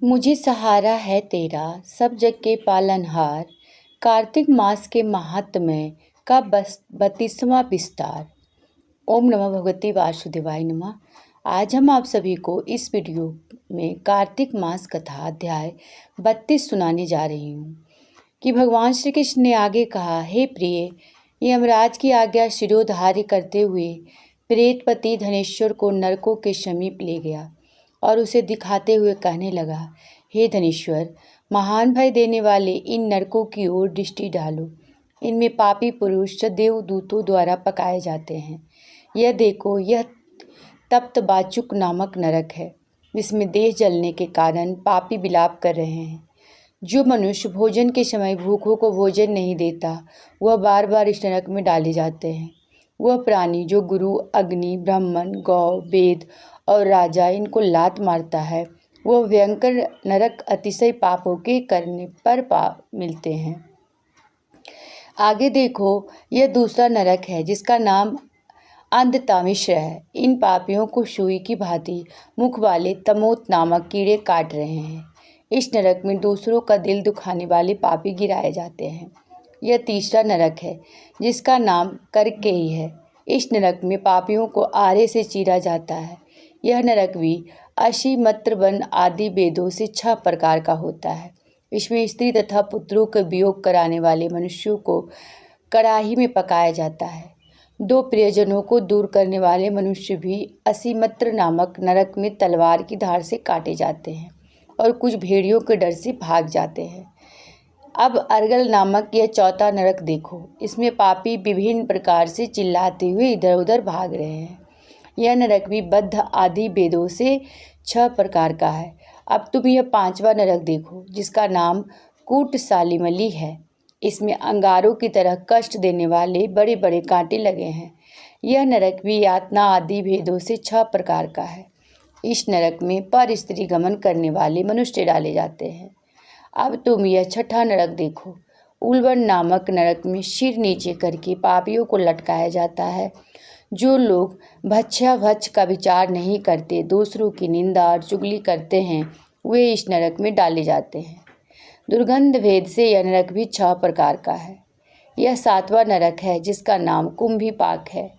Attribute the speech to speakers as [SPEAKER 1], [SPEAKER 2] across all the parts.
[SPEAKER 1] मुझे सहारा है तेरा सब जग के पालनहार। कार्तिक मास के महात्म्य का 32वां विस्तार। ओम नमः भगवते वासुदेवाय नमः। आज हम आप सभी को इस वीडियो में कार्तिक मास कथा अध्याय 32 सुनाने जा रही हूँ कि भगवान श्री कृष्ण ने आगे कहा, हे प्रिय, यमराज की आज्ञा शिरोधार्य करते हुए प्रेतपति धनेश्वर को नरकों के समीप ले गया और उसे दिखाते हुए कहने लगा, हे धनेश्वर, महान भय देने वाले इन नरकों की ओर दृष्टि डालो। इनमें पापी पुरुष देवदूतों द्वारा पकाए जाते हैं। यह देखो, यह तप्त बाचुक नामक नरक है, जिसमें देह जलने के कारण पापी विलाप कर रहे हैं। जो मनुष्य भोजन के समय भूखों को भोजन नहीं देता, वह बार बार इस नरक में डाले जाते हैं। वह प्राणी जो गुरु, अग्नि, ब्राह्मण, गौ, वेद और राजा इनको लात मारता है, वह भयंकर नरक अतिशय पापों के करने पर मिलते हैं। आगे देखो, यह दूसरा नरक है जिसका नाम अंधतामिश्र है। इन पापियों को सुई की भांति मुख वाले तमोत नामक कीड़े काट रहे हैं। इस नरक में दूसरों का दिल दुखाने वाले पापी गिराए जाते हैं। यह तीसरा नरक है जिसका नाम करकेयी है। इस नरक में पापियों को आरे से चीरा जाता है। यह नरक भी अशी, मत्र, वन आदि वेदों से 6 प्रकार का होता है। इसमें स्त्री तथा पुत्रों के वियोग कराने वाले मनुष्यों को कड़ाही में पकाया जाता है। 2 प्रियजनों को दूर करने वाले मनुष्य भी असीमत्र नामक नरक में तलवार की धार से काटे जाते हैं और कुछ भेड़ियों के डर से भाग जाते हैं। अब अर्गल नामक यह चौथा नरक देखो। इसमें पापी विभिन्न प्रकार से चिल्लाते हुए इधर उधर भाग रहे हैं। यह नरक भी बद्ध आदि वेदों से 6 प्रकार का है। अब तुम यह 5वां नरक देखो, जिसका नाम कूटसालीमली है। इसमें अंगारों की तरह कष्ट देने वाले बड़े बड़े कांटे लगे हैं। यह नरक भी यातना आदि भेदों से 6 प्रकार का है। इस नरक में पर स्त्री गमन करने वाले मनुष्य डाले जाते हैं। अब तुम यह 6ठा नरक देखो। उल्बन नामक नरक में सिर नीचे करके पापियों को लटकाया जाता है। जो लोग भक्ष्याभक्ष का विचार नहीं करते, दूसरों की निंदा और चुगली करते हैं, वे इस नरक में डाले जाते हैं। दुर्गंध भेद से यह नरक भी 6 प्रकार का है। यह 7वां नरक है जिसका नाम कुंभीपाक है।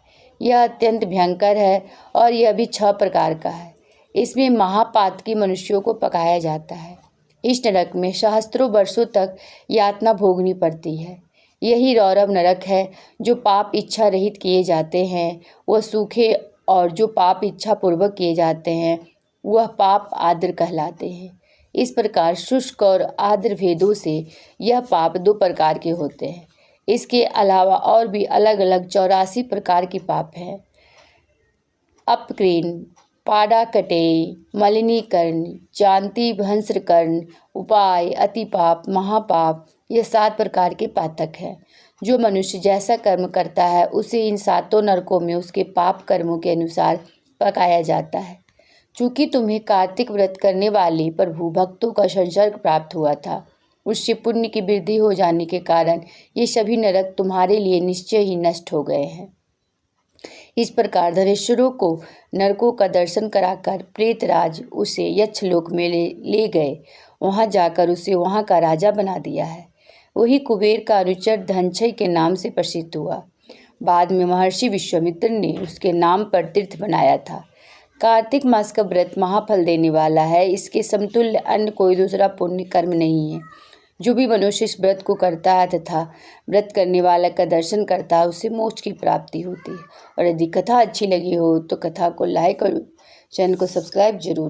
[SPEAKER 1] यह अत्यंत भयंकर है और यह भी 6 प्रकार का है। इसमें महापातकी मनुष्यों को पकाया जाता है। इस नरक में सहस्त्रों वर्षों तक यातना भोगनी पड़ती है। यही रौरव नरक है। जो पाप इच्छा रहित किए जाते हैं वह सूखे, और जो पाप इच्छा पूर्वक किए जाते हैं वह पाप आर्द्र कहलाते हैं। इस प्रकार शुष्क और आर्द्र भेदों से यह पाप 2 प्रकार के होते हैं। इसके अलावा और भी अलग अलग 84 प्रकार के पाप हैं। अपक्रीन, पाडाकटेय, मलिनीकरण, जानती, भंसकरण, उपाय, अतिपाप, महापाप, ये 7 प्रकार के पातक हैं। जो मनुष्य जैसा कर्म करता है उसे इन 7 नरकों में उसके पाप कर्मों के अनुसार पकाया जाता है। चूँकि तुम्हें कार्तिक व्रत करने वाले प्रभु भक्तों का संसर्ग प्राप्त हुआ था, उससे पुण्य की वृद्धि हो जाने के कारण ये सभी नरक तुम्हारे लिए निश्चय ही नष्ट हो गए हैं। इस प्रकार धनेश्वरों को नरकों का दर्शन कराकर प्रेतराज उसे यक्षलोक में ले गए। वहां जाकर उसे वहां का राजा बना दिया है। वही कुबेर का अनुचर धनंजय के नाम से प्रसिद्ध हुआ। बाद में महर्षि विश्वामित्र ने उसके नाम पर तीर्थ बनाया था। कार्तिक मास का व्रत महाफल देने वाला है। इसके समतुल्य अन्य कोई दूसरा पुण्य कर्म नहीं है। जो भी मनुष्य इस व्रत को करता है तथा व्रत करने वाला का दर्शन करता है, उसे मोक्ष की प्राप्ति होती है। और यदि कथा अच्छी लगी हो तो कथा को लाइक और चैनल को सब्सक्राइब जरूर।